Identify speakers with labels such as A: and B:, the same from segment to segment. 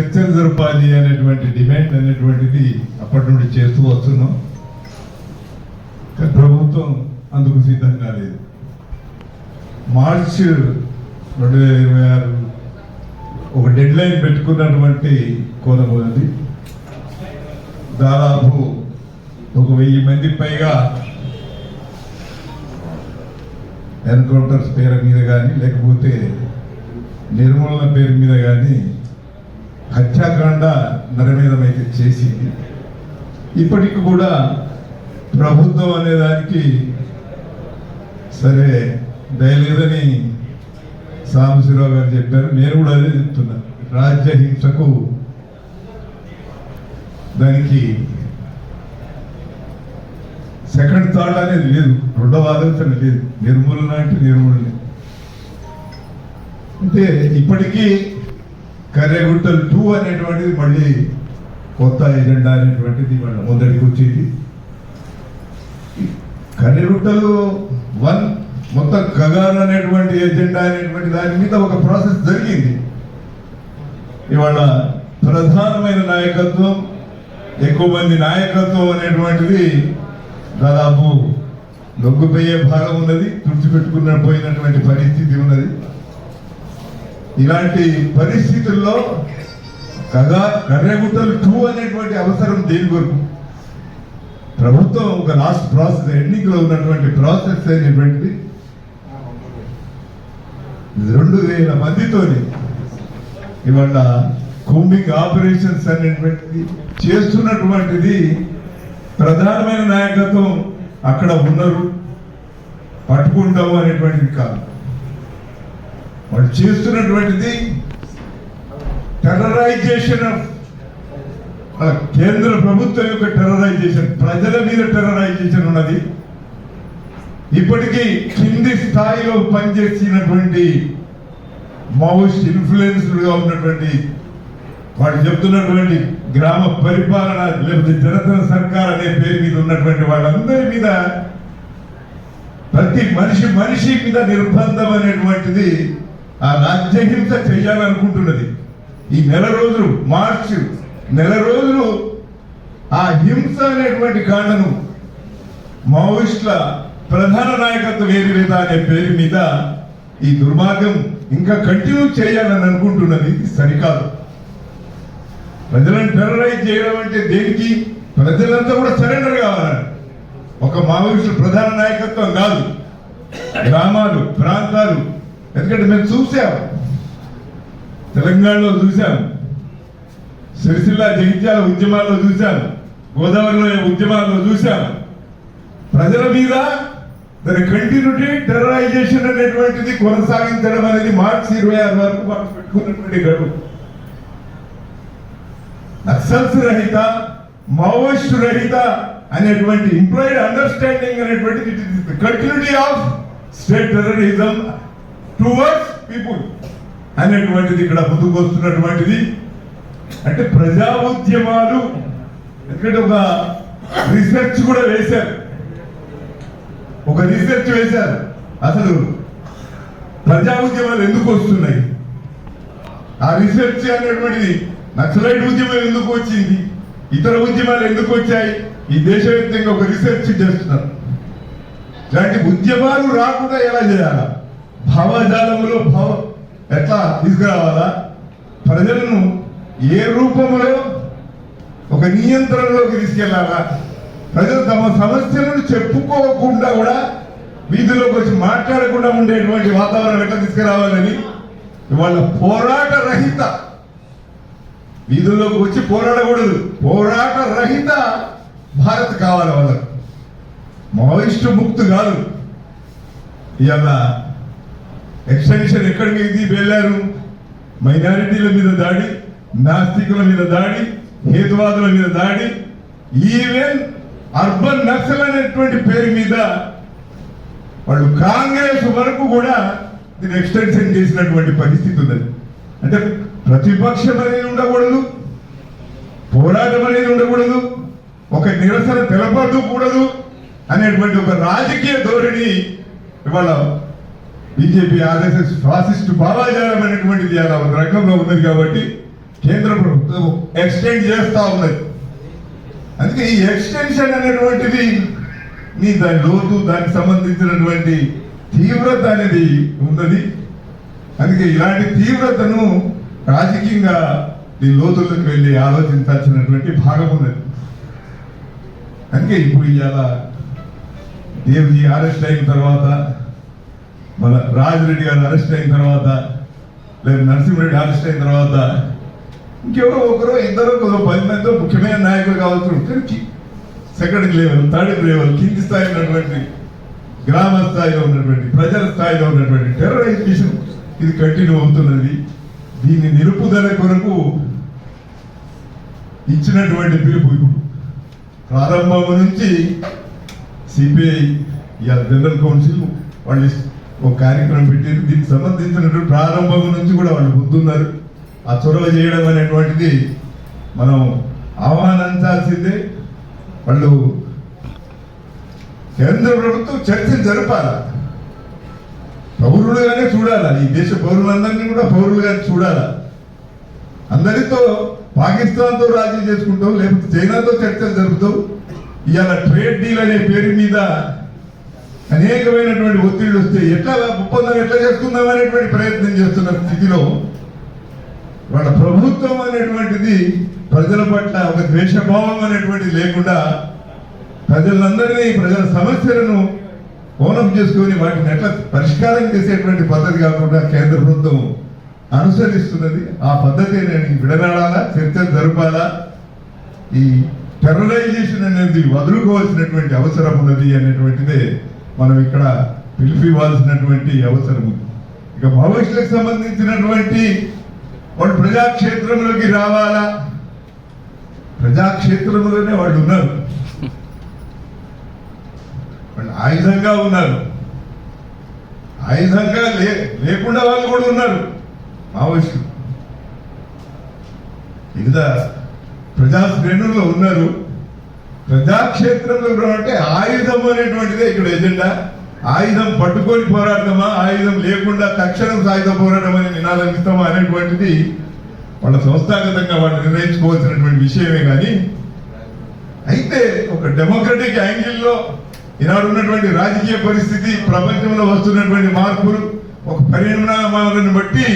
A: చర్చలు జరపాలి అనేటువంటి డిమాండ్ అనేటువంటిది అప్పటి నుండి చేస్తూ వస్తున్నాం. ప్రభుత్వం అందుకు సిద్ధంగా లేదు. మార్చ్ 2026 ఒక డెడ్ లైన్ పెట్టుకున్నటువంటి కోణం ఉన్నది. దాదాపు 1000 మంది పైగా ఎన్కౌంటర్స్ పేరు మీద కానీ లేకపోతే నిర్మూలన పేరు మీద కానీ హత్యాకాండ నరమేధమైతే చేసింది. ఇప్పటికి కూడా ప్రభుత్వం అనేదానికి సరే దయలేదని సాంబశివరావు గారు చెప్పారు. నేను కూడా అదే చెప్తున్నా. రాజ్య హింసకు దానికి సెకండ్ థాట్ అనేది లేదు, రెండవ ఆలోచన లేదు. నిర్మూలన అంటే నిర్మూలన. అంటే ఇప్పటికీ కర్రెగుట్టలు 2 అనేటువంటిది మళ్ళీ కొత్త ఎజెండా అనేటువంటిది వాళ్ళ ముందడికి వచ్చింది. కర్రెగుట్టలు 1 మొత్తం గగన్ అనేటువంటి ఎజెండా అనేటువంటి దాని మీద ఒక ప్రాసెస్ జరిగింది. ఇవాళ ప్రధానమైన నాయకత్వం, ఎక్కువ మంది నాయకత్వం అనేటువంటిది దాదాపు లొంగిపోయే భాగం ఉన్నది, తుడిచిపెట్టుకున్న పోయినటువంటి పరిస్థితి ఉన్నది. ఇలాంటి పరిస్థితుల్లో కర్రెగుట్టలు 2 అనేటువంటి అవసరం దేని కొరకు? ప్రభుత్వం ఒక లాస్ట్ ప్రాసెస్, ఎన్నికలో ఉన్నటువంటి ప్రాసెస్ అనేటువంటిది 2000 మందితోని ఇవాళ కూంబింగ్ ఆపరేషన్స్ అనేటువంటిది చేస్తున్నటువంటిది ప్రధానమైన నాయకత్వం అక్కడ ఉన్నారు, పట్టుకుంటాము అనేటువంటిది కాదు. వాళ్ళు చేస్తున్నటువంటిది టెర్రరైజేషన్ ఆఫ్ కేంద్ర ప్రభుత్వం యొక్క టెర్రరైజేషన్, ప్రజల మీద టెర్రరైజేషన్ ఉన్నది. ఇప్పటికీ కింది స్థాయిలో పనిచేసినటువంటి మావోయిస్ట్ ఇన్ఫ్లుయెన్స్డ్ గా ఉన్నటువంటి వాళ్ళు చెప్తున్నటువంటి గ్రామ పరిపాలన లేకపోతే జనతన సర్కార్ అనే పేరు మీద ఉన్నటువంటి వాళ్ళందరి మీద ప్రతి మనిషి మీద నిర్బంధం అనేటువంటిది ఆ రాజ్యహింస చేయాలనుకుంటున్నది. ఈ మార్చి నెల రోజులు ఆ హింస అనేటువంటి కాండను మావోయిస్టుల ప్రధాన నాయకత్వం ఏరివేత అనే పేరు మీద ఈ దుర్మార్గం ఇంకా కంటిన్యూ చేయాలని అనుకుంటున్నది. సరికాదు. ప్రజలను టెర్రరైజ్ చేయడం అంటే దేనికి? ప్రజలంతా కూడా సరెండర్ కావాలని. ఒక మావోయిస్టు ప్రధాన నాయకత్వం కాదు, గ్రామాలు, ప్రాంతాలు. ఎందుకంటే మేము చూసాం, తెలంగాణలో చూసాం, సిరిసిల్ల జగిత్యాల ఉద్యమాల్లో చూసాం, గోదావరిలో ఉద్యమాల్లో చూసాం. ప్రజల మీద దాని కంటిన్యూటీ టెర్రరైజేషన్ అనేటువంటిది కొనసాగించడం అనేది మార్చి 26 వరకు మనం పెట్టుకున్నటువంటి గడువు. నక్సల్స్ రహిత, మావోయిస్ట్ రహిత అనేటువంటి ఇంప్లాయిడ్ అండర్స్టాండింగ్ అనేటువంటిది continuity of state terrorism towards people అనేటువంటిది ఇక్కడ ముందుకు వస్తున్నటువంటిది. అంటే ప్రజా ఉద్యమాలు, ఎందుకంటే ఒక రీసెర్చ్ కూడా వేశారు, అసలు ప్రజా ఉద్యమాలు ఎందుకు వస్తున్నాయి, ఆ రీసెర్చ్ అనేటువంటిది నక్సలైట్ ఉద్యమం ఎందుకు వచ్చింది, ఇతర ఉద్యమాలు ఎందుకు వచ్చాయి, ఈ దేశవ్యాప్తంగా ఒక రీసెర్చ్ చేస్తున్నారు. ఇలాంటి ఉద్యమాలు రాకుండా ఎలా చేయాలా, భావజాలంలో ఎట్లా తీసుకురావాలా, ప్రజలను ఏ రూపంలో ఒక నియంత్రణలోకి తీసుకెళ్లాలా, ప్రజలు తమ సమస్యలను చెప్పుకోకుండా కూడా వీధిలోకి వచ్చి మాట్లాడకుండా ఉండేటువంటి వాతావరణం ఎట్లా తీసుకురావాలని ఇవాళ పోరాట రహిత, వీధుల్లోకి వచ్చి పోరాడకూడదు, పోరాట రహిత భారత్ కావాలి వాళ్ళకు. మావోయిస్టు ముక్తి కాదు. ఇవాళ ఎక్స్టెన్షన్ ఎక్కడికి వెళ్ళారు? మైనారిటీల మీద దాడి, నాస్తికుల మీద దాడి, హేతువాదుల మీద దాడి, ఈవెన్ అర్బన్ నక్సల్ అనేటువంటి పేరు మీద వాళ్ళు కాంగ్రెస్ వరకు కూడా దీన్ని ఎక్స్టెన్షన్ చేసినటువంటి పరిస్థితి ఉన్నది. అంటే ప్రతిపక్షం అనేది ఉండకూడదు, పోరాటం అనేది ఉండకూడదు, ఒక నిరసన తెలపకూడదు అనేటువంటి ఒక రాజకీయ ధోరణి ఇవాళ బీజేపీ, ఆర్ఎస్ఎస్ ఫాసిస్ట్ భావాజాలం అనేటువంటిది అలా రంగంలో ఉన్నది. కాబట్టి కేంద్ర ప్రభుత్వం ఎక్స్టెండ్ చేస్తా ఉన్నది. అందుకే ఈ ఎక్స్టెన్షన్ అనేటువంటిది దాని లోతు, దానికి సంబంధించినటువంటి తీవ్రత అనేది ఉన్నది. అందుకే ఇలాంటి తీవ్రతను రాజకీయంగా ఈ లోతుల్లోకి వెళ్ళి ఆలోచించాల్సినటువంటి భాగం ఉన్నది. అందుకే ఇప్పుడు ఇవాళ దేవ్జీ అరెస్ట్ అయిన తర్వాత, మన రాజిరెడ్డి గారు అరెస్ట్ అయిన తర్వాత, లేదా నరసింహారెడ్డి అరెస్ట్ అయిన తర్వాత ఇంకెవరో ఒకరో ఇద్దరు 10 మందితో ముఖ్యమైన నాయకులు కావచ్చు, సెకండ్ లెవెల్, థర్డ్ లెవెల్, కింది స్థాయిలో ఉన్నటువంటి, గ్రామ స్థాయిలో ఉన్నటువంటి, ప్రజల స్థాయిలో ఉన్నటువంటి టెర్రరైజేషన్ ఇది కంటిన్యూ అవుతున్నది. దీన్ని నిలుపుదల కొరకు ఇచ్చినటువంటి పిలుపు ఇప్పుడు ప్రారంభం నుంచి సిపిఐ జనరల్ కౌన్సిల్ వాళ్ళు ఒక కార్యక్రమం పెట్టారు. దీనికి సంబంధించినటువంటి ప్రారంభం నుంచి కూడా వాళ్ళు ముందున్నారు. ఆ చొరవ చేయడం అనేటువంటిది మనం ఆహ్వానించాల్సిందే. వాళ్ళు కేంద్ర ప్రభుత్వం చర్చలు జరపాలి, పౌరులుగానే చూడాలా, ఈ దేశ పౌరులందరినీ కూడా పౌరులుగానే చూడాలా. అందరితో పాకిస్తాన్తో రాజీ చేసుకుంటావు, లేకపోతే చైనాతో చర్చలు జరుపుతావు. ఇవాళ ట్రేడ్ డీల్ అనే పేరు మీద అనేకమైనటువంటి ఒత్తిళ్లు వస్తే ఎట్లా ఒప్పందం ఎట్లా చేసుకుందాం అనేటువంటి ప్రయత్నం చేస్తున్న స్థితిలో వాళ్ళ ప్రభుత్వం అనేటువంటిది ప్రజల పట్ల ఒక ద్వేషభావం అనేటువంటిది లేకుండా ప్రజలందరినీ, ప్రజల సమస్యలను ఓనం చేసుకొని వాటిని ఎట్లా పరిష్కారం చేసేటువంటి పద్ధతి కాకుండా కేంద్ర ప్రభుత్వం అనుసరిస్తున్నది. ఆ పద్ధతి విడనాడాలా, చర్చలు జరపాలా, ఈ టెర్రరైజేషన్ అనేది వదులుకోవాల్సినటువంటి అవసరం ఉన్నది అనేటువంటిదే మనం ఇక్కడ పిలిపివ్వాల్సినటువంటి అవసరం ఉంది. ఇక భవిష్యత్తుకు సంబంధించినటువంటి వాళ్ళు ప్రజాక్షేత్రంలోకి రావాలా, ప్రజాక్షేత్రంలోనే వాళ్ళు ఉన్నారు, వాళ్ళు ఆయుధంగా ఉన్నారు, ఆయుధంగా లేకుండా వాళ్ళు కూడా ఉన్నారు. మావోయిస్టులు వివిధ ప్రజా శ్రేణుల్లో ఉన్నారు. ప్రజాక్షేత్రంలో అంటే ఆయుధం అనేటువంటిదే ఇక్కడ ఎజెండా. ఆయుధం పట్టుకొని పోరాడతామా, ఆయుధం లేకుండా తక్షణం సాయుధ పోరాటం అని నినాదం ఇస్తామా అనేటువంటిది వాళ్ళ సంస్థాగతంగా వాళ్ళు నిర్ణయించుకోవాల్సినటువంటి విషయమే. కానీ అయితే ఒక డెమోక్రటిక్ యాంగిల్లో ఈనాడు ఉన్నటువంటి రాజకీయ పరిస్థితి, ప్రపంచంలో వస్తున్నటువంటి మార్పులు, ఒక పరిణామాలను బట్టి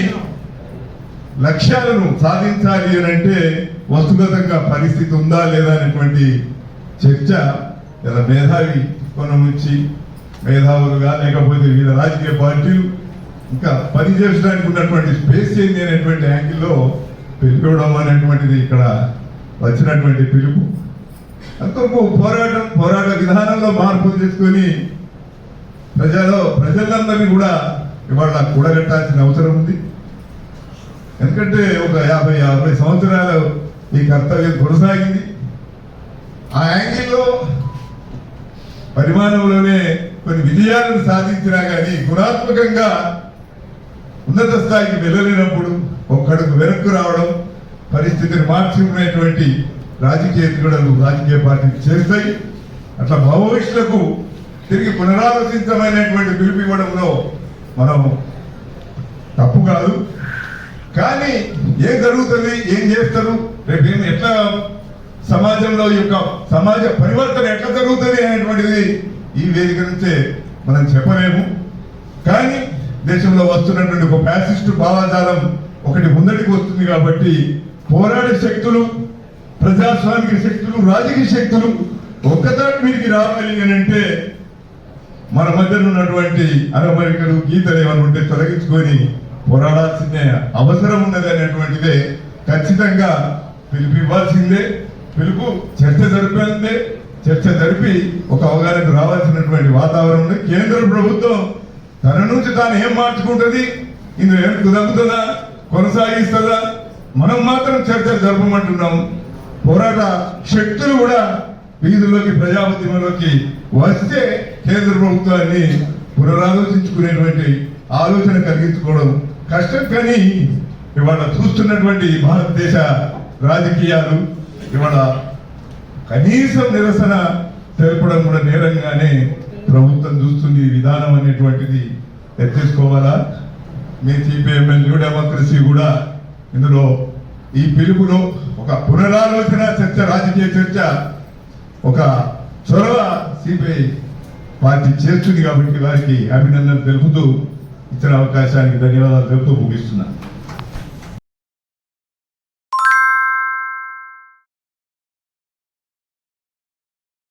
A: లక్ష్యాలను సాధించాలి అని అంటే వస్తుగతంగా పరిస్థితి ఉందా లేదా అనేటువంటి చర్చ ఇలా మేధావి కోణం నుంచి, మేధావులుగా లేకపోతే వివిధ రాజకీయ పార్టీలు ఇంకా పనిచేయడానికి ఉన్నటువంటి స్పేస్ ఏంది అనేటువంటి యాంగిల్లో పిలుపుకోవడం అనేటువంటిది ఇక్కడ వచ్చినటువంటి పిలుపు. అంతకు పోరాట విధానంలో మార్పులు చేసుకొని ప్రజలందరినీ కూడా ఇవాళ కూడగట్టాల్సిన అవసరం ఉంది. ఎందుకంటే ఒక 50-60 సంవత్సరాలు ఈ కర్తవ్యం కొనసాగింది. ఆ యాంగిల్లో పరిమాణంలోనే కొన్ని విజయాలను సాధించినా కానీ గుణాత్మకంగా ఉన్నత స్థాయికి వెళ్ళలేనప్పుడు ఒక్కడుగు వెనక్కు రావడం, పరిస్థితిని మార్చుకునేటువంటి రాజకీయ ఎత్తుగడలు రాజకీయ పార్టీలు చేస్తాయి. అట్లా మావోయిస్టులకు తిరిగి పునరాలోచించమైనటువంటి పిలుపు ఇవ్వడంలో మనం తప్పు కాదు. కానీ ఏం జరుగుతుంది, ఏం చేస్తారు, రేపు ఎట్లా సమాజంలో యొక్క సమాజ పరివర్తన ఎట్లా జరుగుతుంది అనేటువంటిది ఈ వేదిక నుంచే మనం చెప్పలేము. కానీ దేశంలో వస్తున్నటువంటి ఒక ఫ్యాసిస్ట్ భావజాలం ఒకటి ముందటికి వస్తుంది. కాబట్టి పోరాడే శక్తులు, ప్రజాస్వామిక శక్తులు, రాజకీయ శక్తులు ఒక్కదాటి మీదకి రావాలి అని అంటే మన మధ్యన ఉన్నటువంటి అరమరికలు, గీతలు ఏమైనా ఉంటే తొలగించుకొని పోరాడాల్సిందే అవసరం ఉన్నది అనేటువంటిదే ఖచ్చితంగా పిలుపు ఇవ్వాల్సిందే. పిలుపు చర్చ జరిపేందే, చర్చ జరిపి ఒక అవగాహనకు రావాల్సినటువంటి వాతావరణం ఉంది. కేంద్ర ప్రభుత్వం తన నుంచి తాను ఏం మార్చుకుంటుంది, ఇందులో ఏం కుదగుతుందా, కొనసాగిస్తుందా, మనం మాత్రం చర్చలు జరపమంటున్నాం. పోరాట శక్తులు కూడా వీధుల్లోకి, ప్రజా ఉద్యమంలోకి వస్తే కేంద్ర ప్రభుత్వాన్ని పునరాలోచించుకునేటువంటి ఆలోచన కలిగించుకోవడం కష్టం. కానీ ఇవాళ చూస్తున్నటువంటి భారతదేశ రాజకీయాలు ఇవాళ కనీసం నిరసన తెలపడం కూడా నేరంగానే ప్రభుత్వం చూస్తుంది. ఈ విధానం అనేటువంటిది ఎత్తేసుకోవాలా. మీ సిపిఎంఎల్ న్యూ డెమోక్రసీ కూడా ఇందులో ఈ పిలుపులో ఒక పునరాలోచన చర్చ, రాజకీయ చర్చ, ఒక చొరవ సిపిఐ పార్టీ చేస్తుంది కాబట్టి వారికి అభినందనలు తెలుపుతూ ఇచ్చిన అవకాశానికి ధన్యవాదాలు తెలుపుతూ ముగిస్తున్నాను.